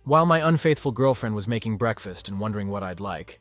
While my unfaithful girlfriend was making breakfast and wondering what I'd like,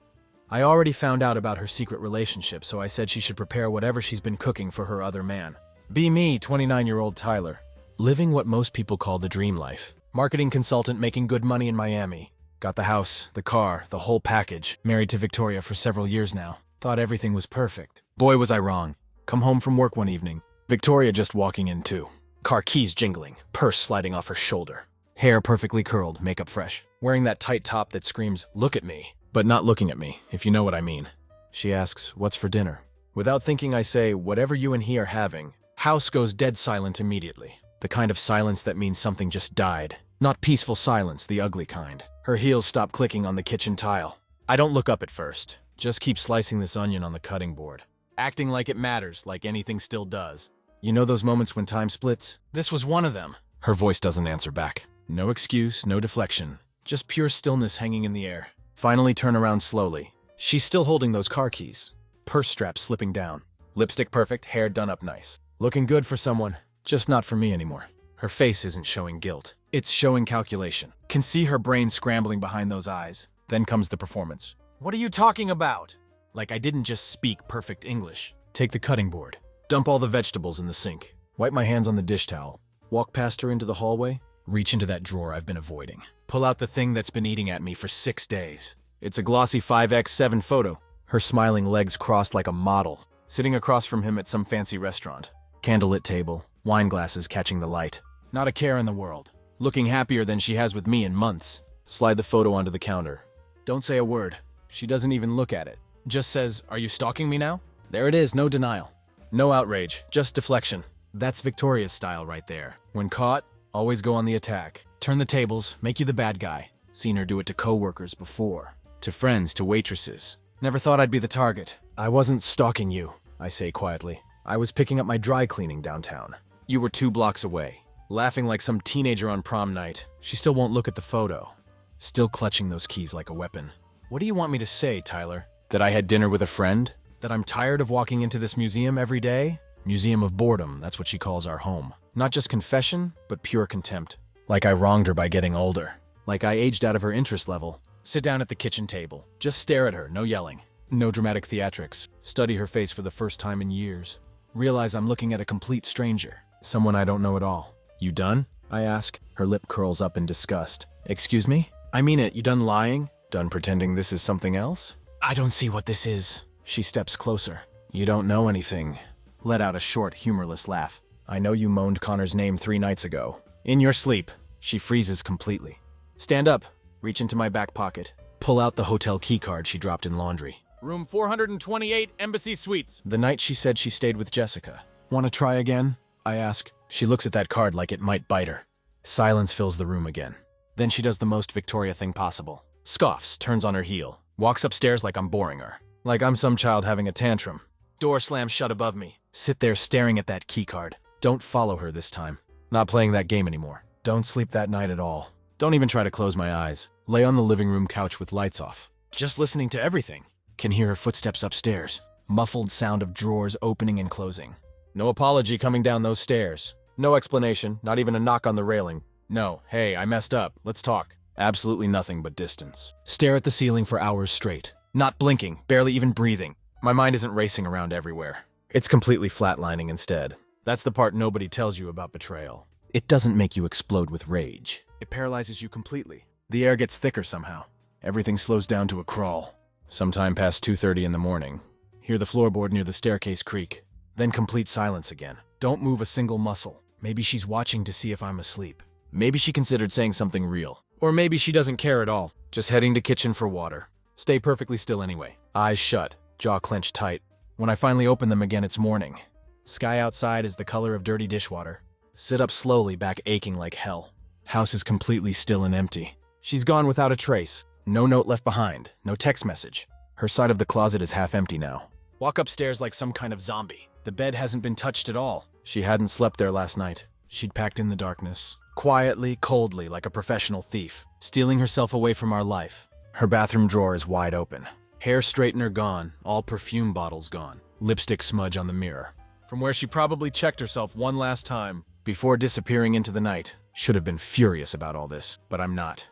I already found out about her secret relationship, so I said she should prepare whatever she's been cooking for her other man. Be me, 29-year-old Tyler, living what most people call the dream life. Marketing consultant making good money in Miami. Got the house, the car, the whole package. Married to Victoria for several years now. Thought everything was perfect. Boy, was I wrong. Come home from work one evening. Victoria just walking in too. Car keys jingling, purse sliding off her shoulder. Hair perfectly curled, makeup fresh. Wearing that tight top that screams, "Look at me," but not looking at me, if you know what I mean. She asks, "What's for dinner?" Without thinking, I say, "Whatever you and he are having." House goes dead silent immediately. The kind of silence that means something just died. Not peaceful silence, the ugly kind. Her heels stop clicking on the kitchen tile. I don't look up at first. Just keep slicing this onion on the cutting board. Acting like it matters, like anything still does. You know those moments when time splits? This was one of them. Her voice doesn't answer back. No excuse, no deflection. Just pure stillness hanging in the air. Finally turn around slowly. She's still holding those car keys. Purse strap slipping down. Lipstick perfect, hair done up nice. Looking good for someone, just not for me anymore. Her face isn't showing guilt. It's showing calculation. Can see her brain scrambling behind those eyes. Then comes the performance. "What are you talking about?" Like I didn't just speak perfect English. Take the cutting board. Dump all the vegetables in the sink. Wipe my hands on the dish towel. Walk past her into the hallway. Reach into that drawer I've been avoiding. Pull out the thing that's been eating at me for 6 days. It's a glossy 5x7 photo. Her smiling legs crossed like a model, sitting across from him at some fancy restaurant. Candlelit table, wine glasses catching the light. Not a care in the world. Looking happier than she has with me in months. Slide the photo onto the counter. Don't say a word. She doesn't even look at it. Just says, "Are you stalking me now?" There it is, no denial. No outrage, just deflection. That's Victoria's style right there. When caught, always go on the attack. Turn the tables, make you the bad guy. Seen her do it to coworkers before. To friends, to waitresses. Never thought I'd be the target. I wasn't stalking you, I say quietly. I was picking up my dry cleaning downtown. You were 2 blocks away. Laughing like some teenager on prom night. She still won't look at the photo. Still clutching those keys like a weapon. What do you want me to say, Tyler? That I had dinner with a friend? That I'm tired of walking into this museum every day? Museum of boredom, that's what she calls our home. Not just confession, but pure contempt. Like I wronged her by getting older. Like I aged out of her interest level. Sit down at the kitchen table. Just stare at her, no yelling. No dramatic theatrics. Study her face for the first time in years. Realize I'm looking at a complete stranger. Someone I don't know at all. You done? I ask. Her lip curls up in disgust. Excuse me? I mean it, you done lying? Done pretending this is something else? I don't see what this is. She steps closer. You don't know anything. Let out a short, humorless laugh. I know you moaned Connor's name 3 nights ago. In your sleep. She freezes completely. Stand up. Reach into my back pocket. Pull out the hotel keycard she dropped in laundry. Room 428, Embassy Suites. The night she said she stayed with Jessica. Want to try again? I ask. She looks at that card like it might bite her. Silence fills the room again. Then she does the most Victoria thing possible. Scoffs, turns on her heel. Walks upstairs like I'm boring her. Like I'm some child having a tantrum. Door slams shut above me. Sit there staring at that keycard. Don't follow her this time. Not playing that game anymore. Don't sleep that night at all. Don't even try to close my eyes. Lay on the living room couch with lights off. Just listening to everything. Can hear her footsteps upstairs. Muffled sound of drawers opening and closing. No apology coming down those stairs. No explanation, not even a knock on the railing. No, hey, I messed up. Let's talk. Absolutely nothing but distance. Stare at the ceiling for hours straight. Not blinking, barely even breathing. My mind isn't racing around everywhere. It's completely flatlining instead. That's the part nobody tells you about betrayal. It doesn't make you explode with rage. It paralyzes you completely. The air gets thicker somehow. Everything slows down to a crawl. Sometime past 2:30 in the morning. Hear the floorboard near the staircase creak. Then complete silence again. Don't move a single muscle. Maybe she's watching to see if I'm asleep. Maybe she considered saying something real. Or maybe she doesn't care at all. Just heading to kitchen for water. Stay perfectly still anyway. Eyes shut, jaw clenched tight. When I finally open them again, it's morning. Sky outside is the color of dirty dishwater. Sit up slowly, back aching like hell. House is completely still and empty. She's gone without a trace. No note left behind. No text message. Her side of the closet is half empty now. Walk upstairs like some kind of zombie. The bed hasn't been touched at all. She hadn't slept there last night. She'd packed in the darkness. Quietly, coldly, like a professional thief. Stealing herself away from our life. Her bathroom drawer is wide open. Hair straightener gone. All perfume bottles gone. Lipstick smudge on the mirror. From where she probably checked herself one last time before disappearing into the night. Should have been furious about all this, but I'm not.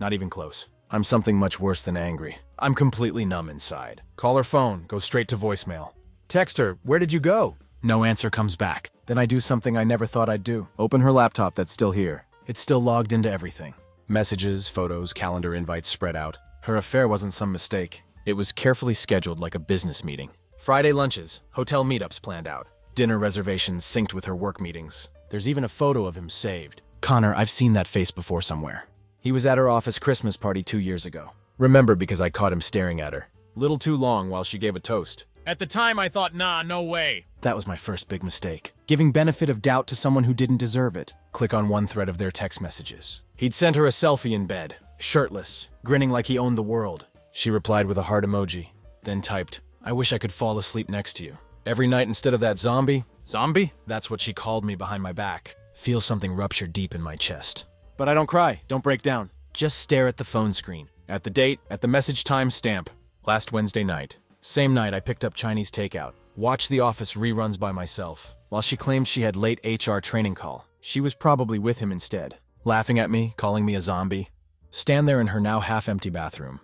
Not even close. I'm something much worse than angry. I'm completely numb inside. Call her phone, go straight to voicemail. Text her, where did you go? No answer comes back. Then I do something I never thought I'd do. Open her laptop that's still here. It's still logged into everything. Messages, photos, calendar invites spread out. Her affair wasn't some mistake. It was carefully scheduled like a business meeting. Friday lunches, hotel meetups planned out. Dinner reservations synced with her work meetings. There's even a photo of him saved. Connor, I've seen that face before somewhere. He was at her office Christmas party 2 years ago. Remember because I caught him staring at her. Little too long while she gave a toast. At the time I thought, nah, no way. That was my first big mistake. Giving benefit of doubt to someone who didn't deserve it. Click on one thread of their text messages. He'd sent her a selfie in bed, shirtless, grinning like he owned the world. She replied with a heart emoji, then typed, I wish I could fall asleep next to you. Every night instead of that zombie? Zombie? That's what she called me behind my back. Feel something rupture deep in my chest. But I don't cry, don't break down. Just stare at the phone screen. At the date, at the message time stamp. Last Wednesday night. Same night I picked up Chinese takeout. Watched The Office reruns by myself. While she claimed she had late HR training call, she was probably with him instead. Laughing at me, calling me a zombie. Stand there in her now half-empty bathroom.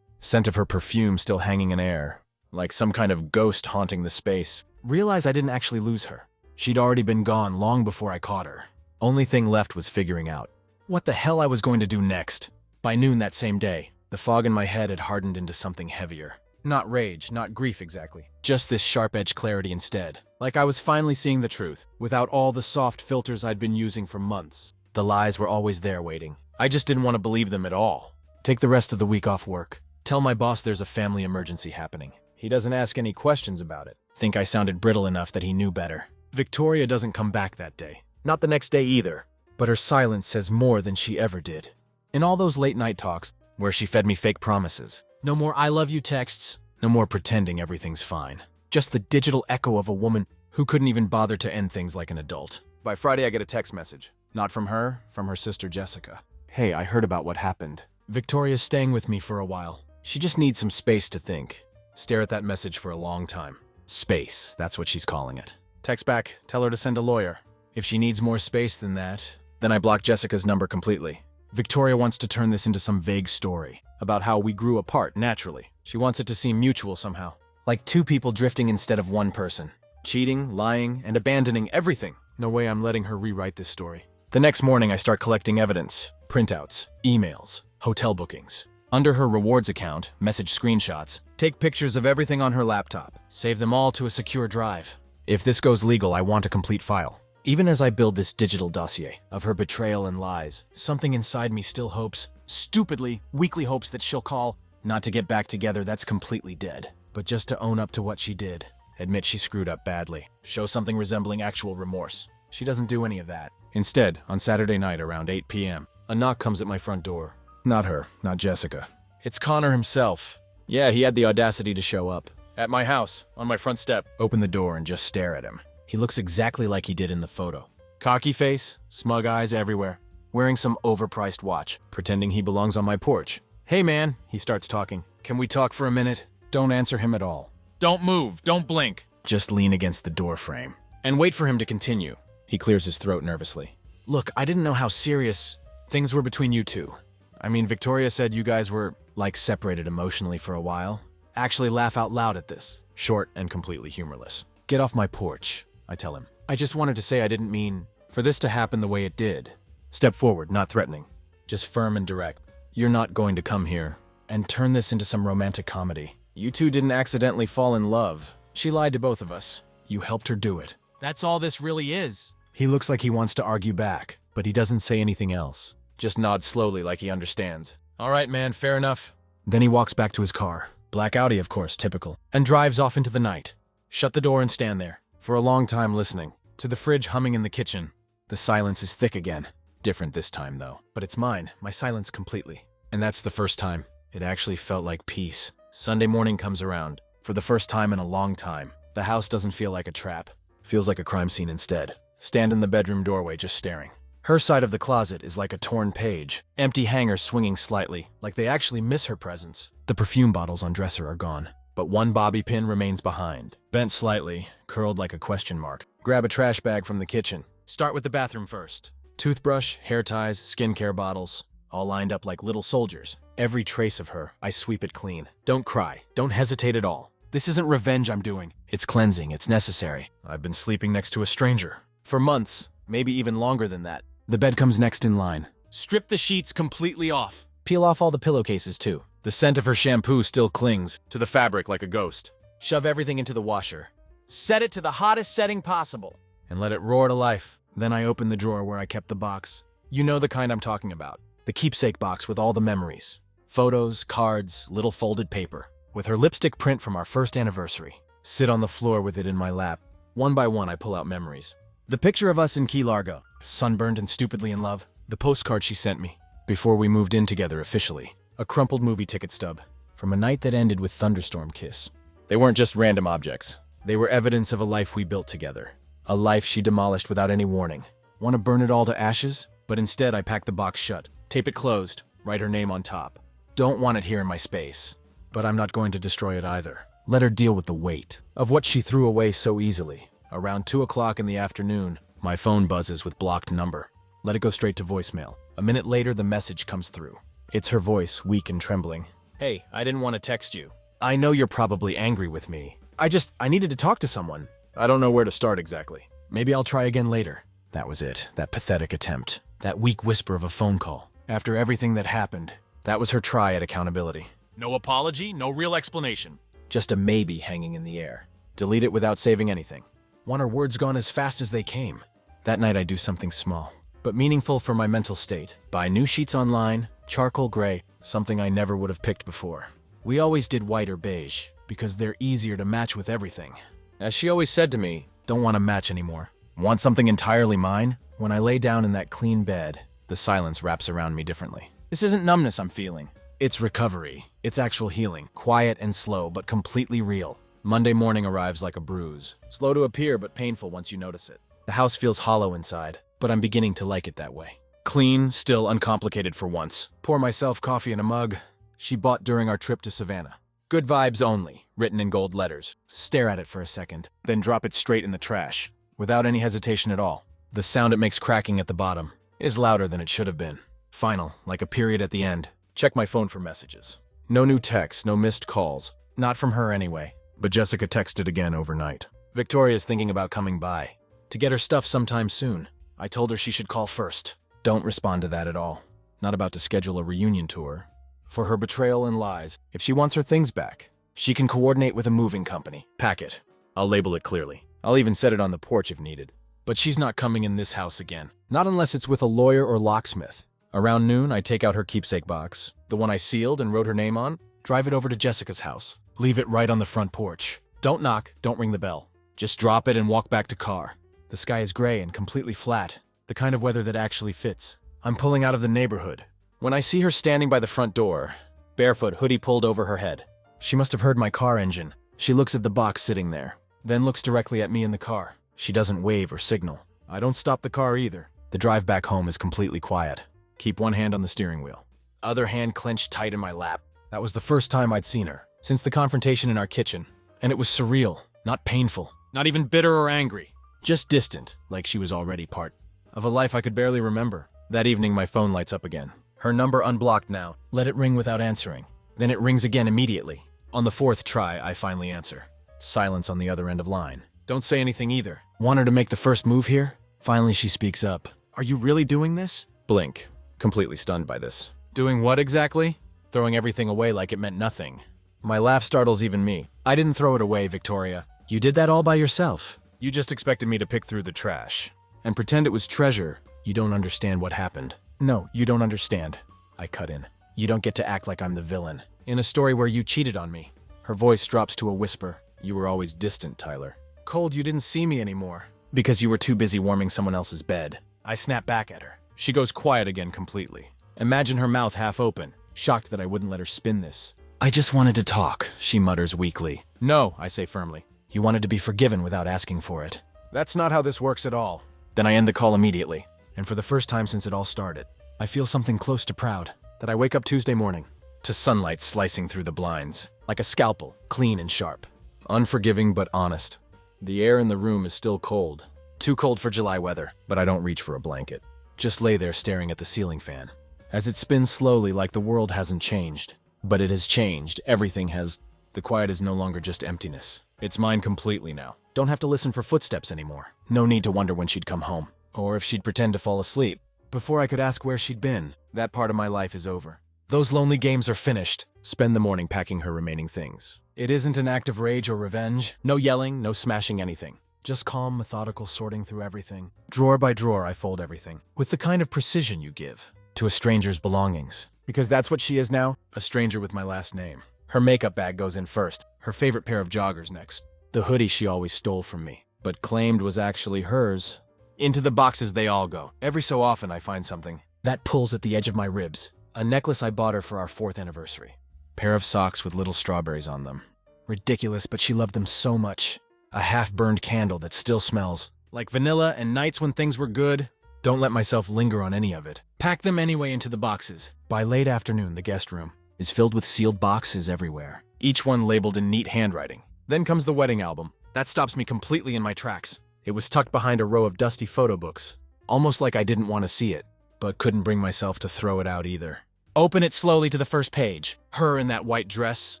Scent of her perfume still hanging in air. Like some kind of ghost haunting the space. Realize I didn't actually lose her. She'd already been gone long before I caught her. Only thing left was figuring out what the hell I was going to do next. By noon that same day, the fog in my head had hardened into something heavier. Not rage, not grief exactly. Just this sharp-edged clarity instead. Like I was finally seeing the truth, without all the soft filters I'd been using for months. The lies were always there waiting. I just didn't want to believe them at all. Take the rest of the week off work. Tell my boss there's a family emergency happening. He doesn't ask any questions about it. Think I sounded brittle enough that he knew better. Victoria doesn't come back that day. Not the next day either. But her silence says more than she ever did. In all those late-night talks, where she fed me fake promises. No more I love you texts. No more pretending everything's fine. Just the digital echo of a woman who couldn't even bother to end things like an adult. By Friday I get a text message. Not from her, from her sister Jessica. Hey, I heard about what happened. Victoria's staying with me for a while. She just needs some space to think. Stare at that message for a long time. Space, that's what she's calling it. Text back, tell her to send a lawyer. If she needs more space than that, then I block Jessica's number completely. Victoria wants to turn this into some vague story about how we grew apart naturally. She wants it to seem mutual somehow. Like two people drifting instead of one person. Cheating, lying, and abandoning everything. No way I'm letting her rewrite this story. The next morning I start collecting evidence. Printouts, emails, hotel bookings. Under her rewards account, message screenshots, take pictures of everything on her laptop. Save them all to a secure drive. If this goes legal, I want a complete file. Even as I build this digital dossier of her betrayal and lies, something inside me still hopes, stupidly, weakly hopes that she'll call. Not to get back together, that's completely dead. But just to own up to what she did. Admit she screwed up badly. Show something resembling actual remorse. She doesn't do any of that. Instead, on Saturday night around 8 p.m., a knock comes at my front door. Not her, not Jessica. It's Connor himself. Yeah, he had the audacity to show up. At my house, on my front step. Open the door and just stare at him. He looks exactly like he did in the photo. Cocky face, smug eyes everywhere. Wearing some overpriced watch, pretending he belongs on my porch. Hey man, he starts talking. Can we talk for a minute? Don't answer him at all. Don't move, don't blink. Just lean against the door frame. And wait for him to continue. He clears his throat nervously. Look, I didn't know how serious things were between you two. I mean, Victoria said you guys were, like, separated emotionally for a while. Actually laugh out loud at this. Short and completely humorless. Get off my porch, I tell him. I just wanted to say I didn't mean for this to happen the way it did. Step forward, not threatening. Just firm and direct. You're not going to come here and turn this into some romantic comedy. You two didn't accidentally fall in love. She lied to both of us. You helped her do it. That's all this really is. He looks like he wants to argue back, but he doesn't say anything else. Just nods slowly like he understands. All right, man, fair enough. Then he walks back to his car. Black Audi, of course, typical. And drives off into the night. Shut the door and stand there. For a long time listening. To the fridge humming in the kitchen. The silence is thick again. Different this time, though. But it's mine. My silence completely. And that's the first time. It actually felt like peace. Sunday morning comes around. For the first time in a long time. The house doesn't feel like a trap. Feels like a crime scene instead. Stand in the bedroom doorway just staring. Her side of the closet is like a torn page. Empty hangers swinging slightly, like they actually miss her presence. The perfume bottles on dresser are gone. But one bobby pin remains behind. Bent slightly, curled like a question mark. Grab a trash bag from the kitchen. Start with the bathroom first. Toothbrush, hair ties, skincare bottles. all lined up like little soldiers. Every trace of her, I sweep it clean. Don't cry. Don't hesitate at all. This isn't revenge I'm doing. It's cleansing. It's necessary. I've been sleeping next to a stranger. For months, maybe even longer than that. The bed comes next in line. Strip the sheets completely off. Peel off all the pillowcases too. The scent of her shampoo still clings to the fabric like a ghost. Shove everything into the washer. Set it to the hottest setting possible. And let it roar to life. Then I open the drawer where I kept the box. You know the kind I'm talking about. The keepsake box with all the memories. Photos, cards, little folded paper. With her lipstick print from our first anniversary. Sit on the floor with it in my lap. One by one I pull out memories. The picture of us in Key Largo, sunburned and stupidly in love. The postcard she sent me, before we moved in together officially. A crumpled movie ticket stub, from a night that ended with thunderstorm kiss. They weren't just random objects. They were evidence of a life we built together. A life she demolished without any warning. Want to burn it all to ashes? But instead I pack the box shut, tape it closed, write her name on top. Don't want it here in my space. But I'm not going to destroy it either. Let her deal with the weight of what she threw away so easily. Around 2 o'clock in the afternoon, my phone buzzes with blocked number. Let it go straight to voicemail. A minute later, the message comes through. It's her voice, weak and trembling. Hey, I didn't want to text you. I know you're probably angry with me. I needed to talk to someone. I don't know where to start exactly. Maybe I'll try again later. That was it. That pathetic attempt. That weak whisper of a phone call. After everything that happened, that was her try at accountability. No apology, no real explanation. Just a maybe hanging in the air. Delete it without saving anything. Want her words gone as fast as they came. That night I do something small, but meaningful for my mental state. Buy new sheets online, charcoal gray, something I never would have picked before. We always did white or beige, because they're easier to match with everything. As she always said to me, don't want to match anymore. Want something entirely mine? When I lay down in that clean bed, the silence wraps around me differently. This isn't numbness I'm feeling. It's recovery. It's actual healing. Quiet and slow, but completely real. Monday morning arrives like a bruise. Slow to appear, but painful once you notice it. The house feels hollow inside, but I'm beginning to like it that way. Clean, still uncomplicated for once. Pour myself coffee in a mug she bought during our trip to Savannah. Good vibes only, written in gold letters. Stare at it for a second, then drop it straight in the trash, without any hesitation at all. The sound it makes cracking at the bottom is louder than it should have been. Final, like a period at the end. Check my phone for messages. No new texts, no missed calls. Not from her anyway. But Jessica texted again overnight. Victoria's thinking about coming by. To get her stuff sometime soon. I told her she should call first. Don't respond to that at all. Not about to schedule a reunion tour. For her betrayal and lies, if she wants her things back, she can coordinate with a moving company. Pack it. I'll label it clearly. I'll even set it on the porch if needed. But she's not coming in this house again. Not unless it's with a lawyer or locksmith. Around noon, I take out her keepsake box, the one I sealed and wrote her name on, drive it over to Jessica's house. Leave it right on the front porch. Don't knock, don't ring the bell. Just drop it and walk back to car. The sky is gray and completely flat, the kind of weather that actually fits. I'm pulling out of the neighborhood. When I see her standing by the front door, barefoot, hoodie pulled over her head. She must have heard my car engine. She looks at the box sitting there, then looks directly at me in the car. She doesn't wave or signal. I don't stop the car either. The drive back home is completely quiet. Keep one hand on the steering wheel. Other hand clenched tight in my lap. That was the first time I'd seen her, since the confrontation in our kitchen. And it was surreal, not painful, not even bitter or angry. Just distant, like she was already part of a life I could barely remember. That evening my phone lights up again. Her number unblocked now. Let it ring without answering. Then it rings again immediately. On the fourth try, I finally answer. Silence on the other end of line. Don't say anything either. Want her to make the first move here? Finally she speaks up. Are you really doing this? Blink. Completely stunned by this. Doing what exactly? Throwing everything away like it meant nothing. My laugh startles even me. I didn't throw it away, Victoria. You did that all by yourself. You just expected me to pick through the trash and pretend it was treasure. You don't understand what happened. No, you don't understand. I cut in. You don't get to act like I'm the villain in a story where you cheated on me. Her voice drops to a whisper. You were always distant, Tyler. Cold, you didn't see me anymore. Because you were too busy warming someone else's bed. I snap back at her. She goes quiet again completely. Imagine her mouth half open, shocked that I wouldn't let her spin this. I just wanted to talk, she mutters weakly. No, I say firmly. You wanted to be forgiven without asking for it. That's not how this works at all. Then I end the call immediately. And for the first time since it all started, I feel something close to proud. That I wake up Tuesday morning to sunlight slicing through the blinds, like a scalpel, clean and sharp. Unforgiving but honest. The air in the room is still cold. Too cold for July weather, but I don't reach for a blanket. Just lay there staring at the ceiling fan. as it spins slowly like the world hasn't changed. But it has changed. Everything has. The quiet is no longer just emptiness. It's mine completely now. Don't have to listen for footsteps anymore. No need to wonder when she'd come home, or if she'd pretend to fall asleep. Before I could ask where she'd been, that part of my life is over. Those lonely games are finished. Spend the morning packing her remaining things. It isn't an act of rage or revenge. No yelling, no smashing anything. Just calm, methodical sorting through everything. Drawer by drawer, I fold everything, with the kind of precision you give to a stranger's belongings. Because that's what she is now, a stranger with my last name. Her makeup bag goes in first, her favorite pair of joggers next. The hoodie she always stole from me, but claimed was actually hers. Into the boxes they all go. Every so often I find something that pulls at the edge of my ribs. A necklace I bought her for our 4th anniversary. Pair of socks with little strawberries on them. Ridiculous, but she loved them so much. A half-burned candle that still smells like vanilla and nights when things were good. Don't let myself linger on any of it. Pack them anyway into the boxes. By late afternoon, the guest room is filled with sealed boxes everywhere, each one labeled in neat handwriting. Then comes the wedding album. That stops me completely in my tracks. It was tucked behind a row of dusty photo books, almost like I didn't want to see it, but couldn't bring myself to throw it out either. Open it slowly to the first page. Her in that white dress,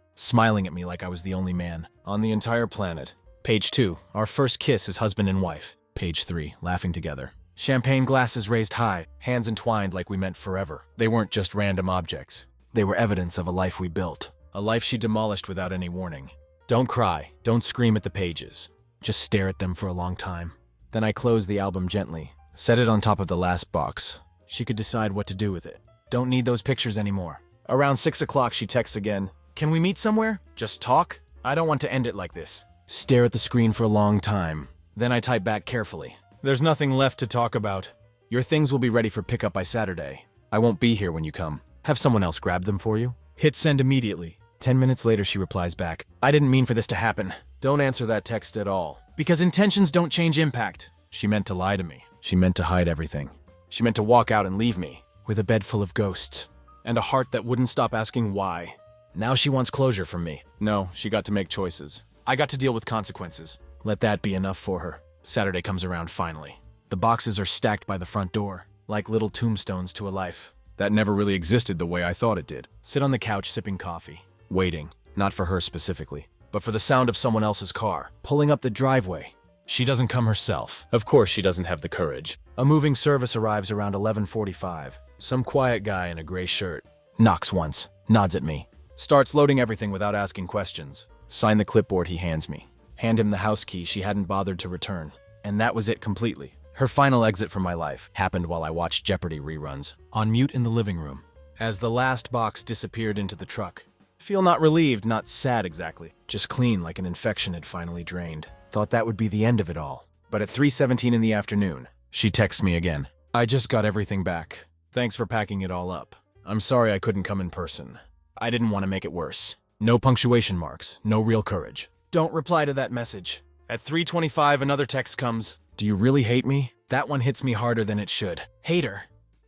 smiling at me like I was the only man on the entire planet. Page 2, our first kiss as husband and wife. Page 3, laughing together. Champagne glasses raised high, hands entwined like we meant forever. They weren't just random objects. They were evidence of a life we built. A life she demolished without any warning. Don't cry, don't scream at the pages. Just stare at them for a long time. Then I closed the album gently, set it on top of the last box. She could decide what to do with it. Don't need those pictures anymore. Around 6 o'clock she texts again. Can we meet somewhere? Just talk? I don't want to end it like this. Stare at the screen for a long time. Then I type back carefully. There's nothing left to talk about. Your things will be ready for pickup by Saturday. I won't be here when you come. Have someone else grab them for you. Hit send immediately. 10 minutes later she replies back. I didn't mean for this to happen. Don't answer that text at all. Because intentions don't change impact. She meant to lie to me. She meant to hide everything. She meant to walk out and leave me with a bed full of ghosts and a heart that wouldn't stop asking why. Now she wants closure from me. No, she got to make choices. I got to deal with consequences. Let that be enough for her. Saturday comes around finally. The boxes are stacked by the front door, like little tombstones to a life that never really existed the way I thought it did. Sit on the couch sipping coffee, waiting, not for her specifically, but for the sound of someone else's car, pulling up the driveway. She doesn't come herself. Of course she doesn't have the courage. A moving service arrives around 11:45. Some quiet guy in a gray shirt knocks once, nods at me, starts loading everything without asking questions. Sign the clipboard he hands me. Hand him the house key she hadn't bothered to return. And that was it completely. Her final exit from my life happened while I watched Jeopardy reruns, on mute in the living room, as the last box disappeared into the truck. Feel not relieved, not sad exactly, just clean like an infection had finally drained. Thought that would be the end of it all. But at 3:17 in the afternoon, she texts me again. I just got everything back. Thanks for packing it all up. I'm sorry I couldn't come in person. I didn't want to make it worse. No punctuation marks, no real courage. Don't reply to that message. At 3:25, another text comes. Do you really hate me? That one hits me harder than it should. Hater.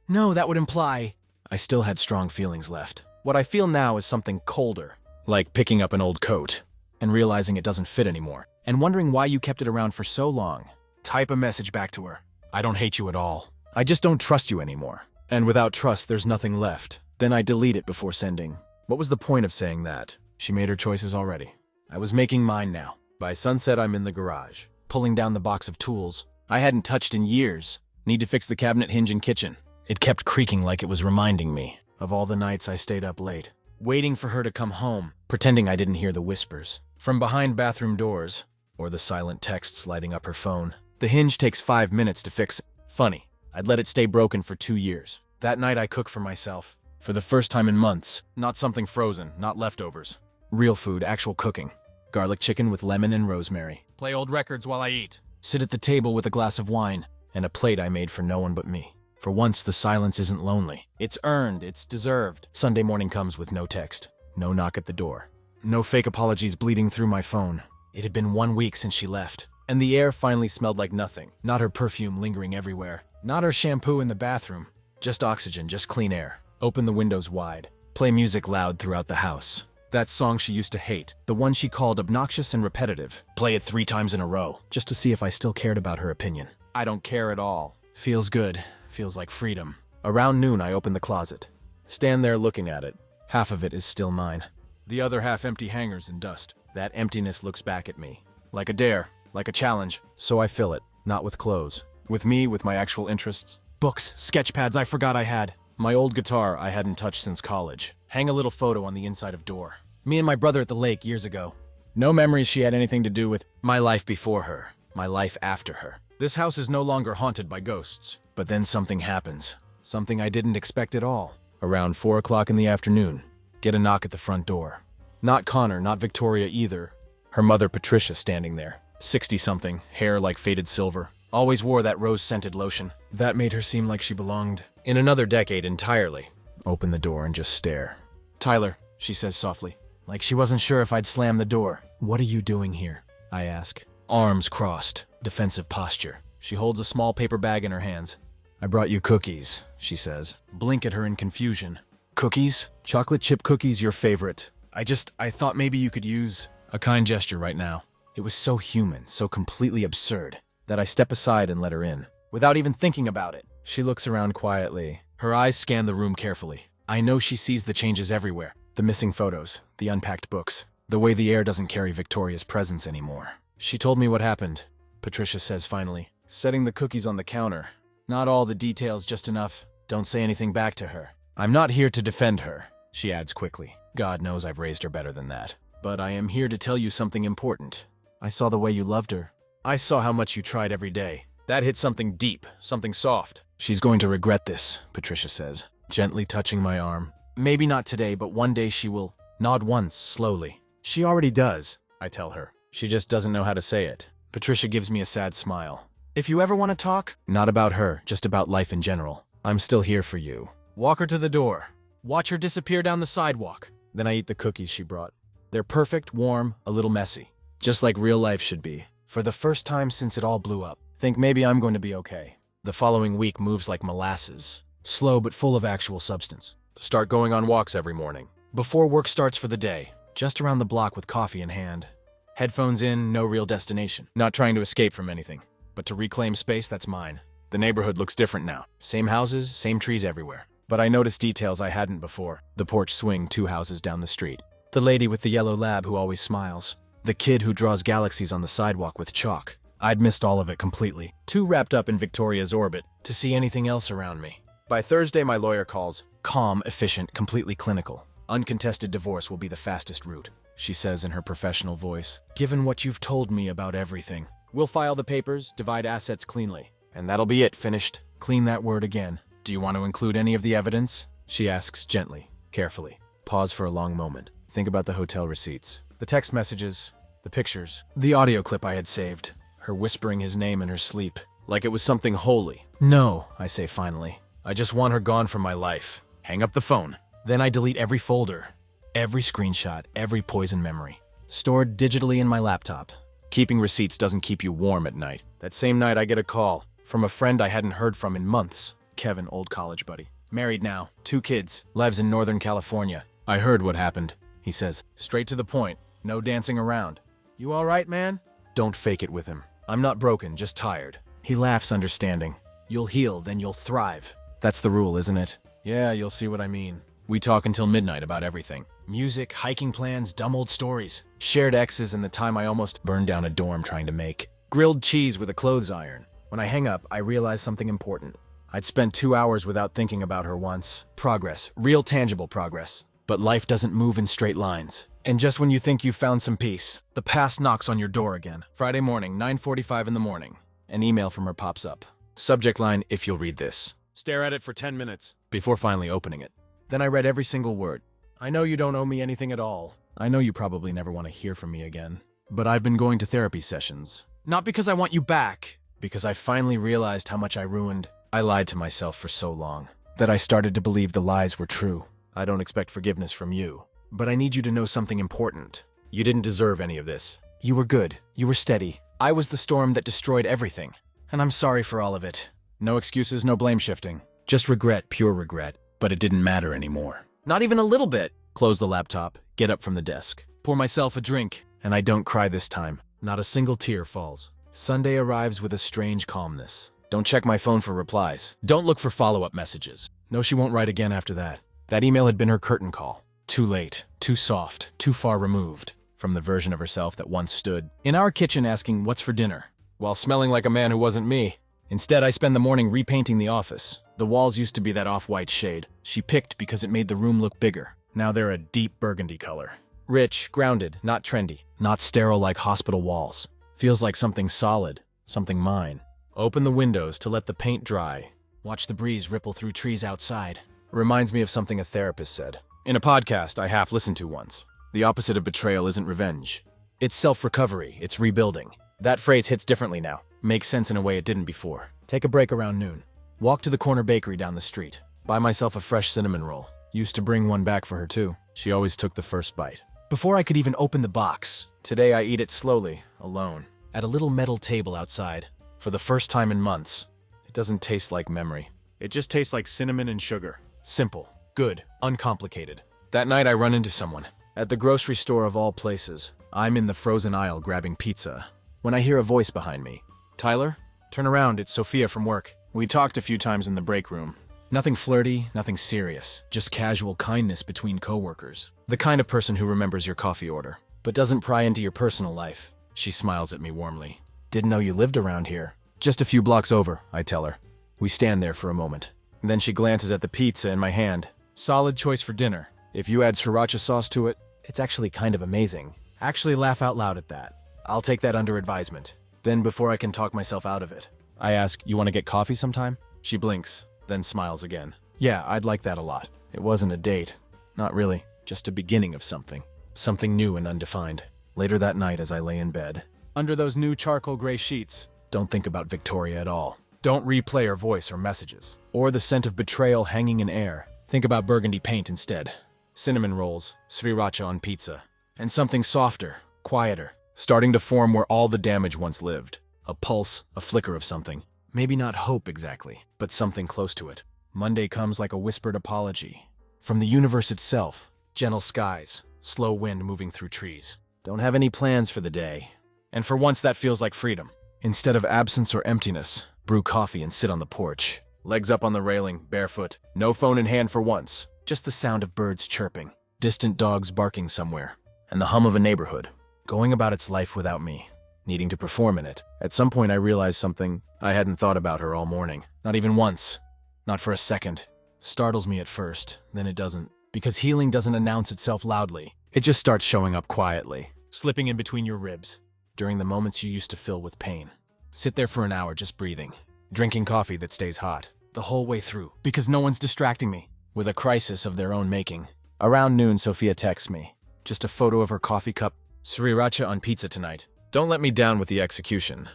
No, that would imply. I still had strong feelings left. What I feel now is something colder, like picking up an old coat and realizing it doesn't fit anymore, and wondering why you kept it around for so long. Type a message back to her. I don't hate you at all. I just don't trust you anymore. And without trust, there's nothing left. Then I delete it before sending. What was the point of saying that? She made her choices already. I was making mine now. By sunset, I'm in the garage, pulling down the box of tools I hadn't touched in years. Need to fix the cabinet hinge and kitchen. It kept creaking like it was reminding me of all the nights I stayed up late, waiting for her to come home, pretending I didn't hear the whispers from behind bathroom doors, or the silent texts lighting up her phone. The hinge takes 5 minutes to fix. Funny, I'd let it stay broken for 2 years. That night I cooked for myself. For the first time in months. Not something frozen, not leftovers. Real food, actual cooking. Garlic chicken with lemon and rosemary. Play old records while I eat. Sit at the table with a glass of wine and a plate I made for no one but me. For once, the silence isn't lonely. It's earned, it's deserved. Sunday morning comes with no text, no knock at the door, no fake apologies bleeding through my phone. It had been 1 week since she left, and the air finally smelled like nothing. Not her perfume lingering everywhere, not her shampoo in the bathroom. Just oxygen, just clean air. Open the windows wide. Play music loud throughout the house. That song she used to hate, the one she called obnoxious and repetitive. Play it 3 times in a row, just to see if I still cared about her opinion. I don't care at all. Feels good. Feels like freedom. Around noon, I open the closet. stand there looking at it. Half of it is still mine. The other half empty hangers and dust. That emptiness looks back at me. Like a dare, like a challenge. So I fill it, not with clothes. With me, with my actual interests. Books, sketch pads I forgot I had. My old guitar I hadn't touched since college. Hang a little photo on the inside of door. Me and my brother at the lake years ago. No memories she had anything to do with my life before her, my life after her. This house is no longer haunted by ghosts. But then something happens. Something I didn't expect at all. Around 4 o'clock in the afternoon, get a knock at the front door. Not Connor, not Victoria either. Her mother Patricia standing there. 60-something, hair like faded silver. Always wore that rose-scented lotion. That made her seem like she belonged in another decade entirely. Open the door and just stare. "Tyler," she says softly, like she wasn't sure if I'd slam the door. "What are you doing here?" I ask. Arms crossed, defensive posture. She holds a small paper bag in her hands. "I brought you cookies," she says. Blink at her in confusion. "Cookies? Chocolate chip cookies, your favorite. I thought maybe you could use a kind gesture right now." It was so human, so completely absurd, that I step aside and let her in, without even thinking about it. She looks around quietly. Her eyes scan the room carefully. I know she sees the changes everywhere. The missing photos, the unpacked books, the way the air doesn't carry Victoria's presence anymore. "She told me what happened," Patricia says finally, setting the cookies on the counter. "Not all the details, just enough. Don't say anything back to her. I'm not here to defend her," she adds quickly. God knows I've raised her better than that. "But I am here to tell you something important. I saw the way you loved her. I saw how much you tried every day. That hit something deep, something soft." "She's going to regret this," Patricia says, gently touching my arm. "Maybe not today, but one day she will." Nod once, slowly. "She already does," I tell her. She just doesn't know how to say it. Patricia gives me a sad smile. "If you ever want to talk," not about her, just about life in general, "I'm still here for you." Walk her to the door. Watch her disappear down the sidewalk. Then I eat the cookies she brought. They're perfect, warm, a little messy. Just like real life should be. For the first time since it all blew up. Think maybe I'm going to be okay. The following week moves like molasses. Slow but full of actual substance. Start going on walks every morning. Before work starts for the day. Just around the block with coffee in hand. Headphones in, no real destination. Not trying to escape from anything. But to reclaim space that's mine. The neighborhood looks different now. Same houses, same trees everywhere. But I noticed details I hadn't before. The porch swing 2 houses down the street. The lady with the yellow lab who always smiles. The kid who draws galaxies on the sidewalk with chalk. I'd missed all of it completely. Too wrapped up in Victoria's orbit to see anything else around me. By Thursday, my lawyer calls. Calm, efficient, completely clinical. "Uncontested divorce will be the fastest route," she says in her professional voice. "Given what you've told me about everything. We'll file the papers, divide assets cleanly. And that'll be it, finished." Clean that word again. "Do you want to include any of the evidence?" she asks gently, carefully. Pause for a long moment. Think about the hotel receipts. The text messages, the pictures, the audio clip I had saved. Her whispering his name in her sleep, like it was something holy. "No," I say finally. "I just want her gone from my life." Hang up the phone. Then I delete every folder, every screenshot, every poison memory. Stored digitally in my laptop. Keeping receipts doesn't keep you warm at night. That same night I get a call from a friend I hadn't heard from in months. Kevin, old college buddy. Married now, 2 kids, lives in Northern California. "I heard what happened," he says. Straight to the point, no dancing around. "You all right, man?" Don't fake it with him. "I'm not broken, just tired." He laughs understanding. "You'll heal, then you'll thrive. That's the rule, isn't it?" "Yeah, you'll see what I mean." We talk until midnight about everything. Music, hiking plans, dumb old stories. Shared exes and the time I almost burned down a dorm trying to make. Grilled cheese with a clothes iron. When I hang up, I realize something important. I'd spent 2 hours without thinking about her once. Progress, real tangible progress. But life doesn't move in straight lines. And just when you think you've found some peace, the past knocks on your door again. Friday morning, 9:45 in the morning. An email from her pops up. Subject line, "If you'll read this." Stare at it for 10 minutes, before finally opening it. Then I read every single word. "I know you don't owe me anything at all. I know you probably never want to hear from me again. But I've been going to therapy sessions. Not because I want you back, because I finally realized how much I ruined. I lied to myself for so long, that I started to believe the lies were true. I don't expect forgiveness from you. But I need you to know something important. You didn't deserve any of this. You were good. You were steady. I was the storm that destroyed everything. And I'm sorry for all of it. No excuses, no blame shifting. Just regret, pure regret. But it didn't matter anymore. Not even a little bit." Close the laptop, get up from the desk, pour myself a drink, and I don't cry this time. Not a single tear falls. Sunday arrives with a strange calmness. Don't check my phone for replies. Don't look for follow-up messages. No, she won't write again after that. That email had been her curtain call. Too late, too soft, too far removed from the version of herself that once stood in our kitchen asking what's for dinner, while smelling like a man who wasn't me. Instead, I spend the morning repainting the office. The walls used to be that off-white shade she picked because it made the room look bigger. Now they're a deep burgundy color. Rich, grounded, not trendy, not sterile like hospital walls. Feels like something solid, something mine. Open the windows to let the paint dry. Watch the breeze ripple through trees outside. Reminds me of something a therapist said in a podcast I half listened to once. The opposite of betrayal isn't revenge. It's self-recovery, it's rebuilding. That phrase hits differently now. Makes sense in a way it didn't before. Take a break around noon. Walk to the corner bakery down the street. Buy myself a fresh cinnamon roll. Used to bring one back for her too. She always took the first bite. Before I could even open the box. Today I eat it slowly, alone, at a little metal table outside. For the first time in months. It doesn't taste like memory. It just tastes like cinnamon and sugar. Simple, good, uncomplicated. That night I run into someone. At the grocery store of all places. I'm in the frozen aisle grabbing pizza. When I hear a voice behind me. Tyler? Turn around, it's Sophia from work. We talked a few times in the break room. Nothing flirty, nothing serious. Just casual kindness between coworkers. The kind of person who remembers your coffee order, but doesn't pry into your personal life. She smiles at me warmly. Didn't know you lived around here. Just a few blocks over, I tell her. We stand there for a moment. Then she glances at the pizza in my hand. Solid choice for dinner. If you add sriracha sauce to it, it's actually kind of amazing. Actually laugh out loud at that. I'll take that under advisement. Then before I can talk myself out of it, I ask, you want to get coffee sometime? She blinks, then smiles again. Yeah, I'd like that a lot. It wasn't a date. Not really. Just a beginning of something. Something new and undefined. Later that night as I lay in bed. Under those new charcoal gray sheets. Don't think about Victoria at all. Don't replay her voice or messages. Or the scent of betrayal hanging in air. Think about burgundy paint instead. Cinnamon rolls, sriracha on pizza. And something softer, quieter. Starting to form where all the damage once lived. A pulse, a flicker of something. Maybe not hope exactly, but something close to it. Monday comes like a whispered apology. From the universe itself. Gentle skies, slow wind moving through trees. Don't have any plans for the day. And for once that feels like freedom. Instead of absence or emptiness, brew coffee and sit on the porch. Legs up on the railing, barefoot. No phone in hand for once. Just the sound of birds chirping. Distant dogs barking somewhere. And the hum of a neighborhood. Going about its life without me. Needing to perform in it. At some point I realized something I hadn't thought about her all morning. Not even once. Not for a second. Startles me at first, then it doesn't. Because healing doesn't announce itself loudly. It just starts showing up quietly. Slipping in between your ribs. During the moments you used to fill with pain. Sit there for an hour just breathing. Drinking coffee that stays hot. The whole way through. Because no one's distracting me. With a crisis of their own making. Around noon, Sophia texts me. Just a photo of her coffee cup. Sriracha on pizza tonight. Don't let me down with the execution.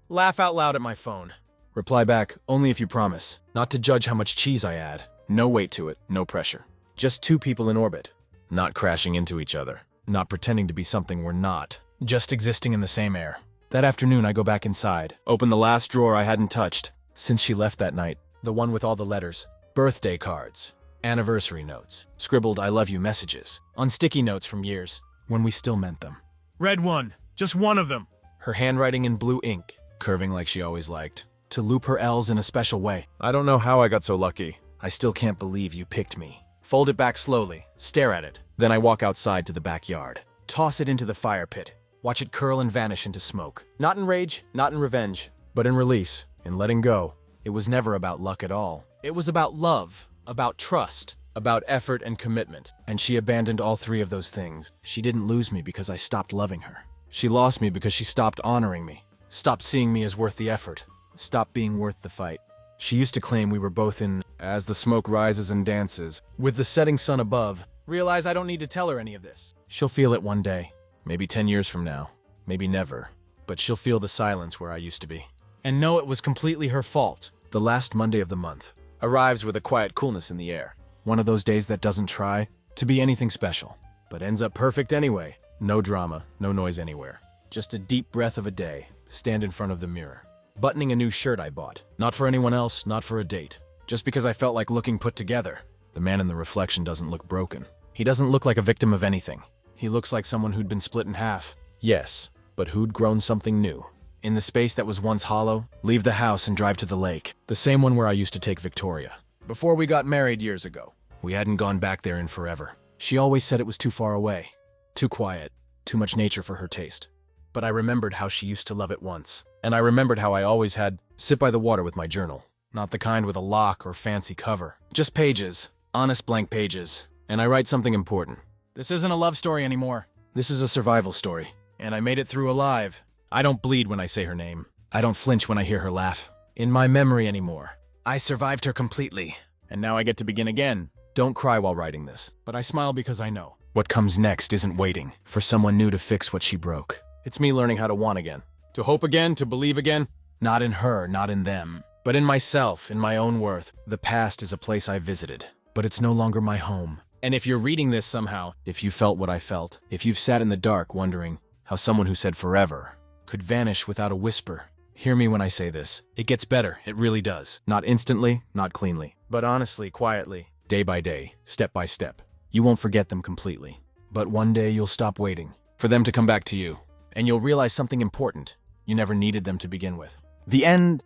Laugh out loud at my phone. Reply back, only if you promise. Not to judge how much cheese I add. No weight to it, no pressure. Just two people in orbit. Not crashing into each other. Not pretending to be something we're not. Just existing in the same air. That afternoon I go back inside. Open the last drawer I hadn't touched. Since she left that night. The one with all the letters. Birthday cards. Anniversary notes. Scribbled I love you messages. On sticky notes from years. When we still meant them. Red one. Just one of them. Her handwriting in blue ink. Curving like she always liked. To loop her L's in a special way. I don't know how I got so lucky. I still can't believe you picked me. Fold it back slowly. Stare at it. Then I walk outside to the backyard. Toss it into the fire pit. Watch it curl and vanish into smoke. Not in rage, not in revenge, but in release, in letting go. It was never about luck at all. It was about love, about trust, about effort and commitment. And she abandoned all three of those things. She didn't lose me because I stopped loving her. She lost me because she stopped honoring me. Stopped seeing me as worth the effort. Stopped being worth the fight. She used to claim we were both in As the Smoke Rises and Dances, with the setting sun above. Realize I don't need to tell her any of this. She'll feel it one day. Maybe 10 years from now. Maybe never. But she'll feel the silence where I used to be. And know it was completely her fault. The last Monday of the month arrives with a quiet coolness in the air. One of those days that doesn't try to be anything special, but ends up perfect anyway. No drama, no noise anywhere. Just a deep breath of a day. Stand in front of the mirror. Buttoning a new shirt I bought. Not for anyone else, not for a date. Just because I felt like looking put together. The man in the reflection doesn't look broken. He doesn't look like a victim of anything. He looks like someone who'd been split in half. Yes, but who'd grown something new. In the space that was once hollow, leave the house and drive to the lake. The same one where I used to take Victoria. Before we got married years ago. We hadn't gone back there in forever. She always said it was too far away, too quiet, too much nature for her taste. But I remembered how she used to love it once, and I remembered how I always had sit by the water with my journal. Not the kind with a lock or fancy cover. Just pages, honest blank pages, and I write something important. This isn't a love story anymore. This is a survival story, and I made it through alive. I don't bleed when I say her name. I don't flinch when I hear her laugh. In my memory anymore. I survived her completely, and now I get to begin again. Don't cry while writing this, but I smile because I know what comes next isn't waiting for someone new to fix what she broke. It's me learning how to want again, to hope again, to believe again. Not in her, not in them, but in myself, in my own worth. The past is a place I visited, but it's no longer my home. And if you're reading this somehow, if you felt what I felt, if you've sat in the dark wondering how someone who said forever could vanish without a whisper, hear me when I say this. It gets better, it really does. Not instantly, not cleanly, but honestly, quietly, day by day, step by step. You won't forget them completely, but one day you'll stop waiting for them to come back to you, and you'll realize something important. You never needed them to begin with. The end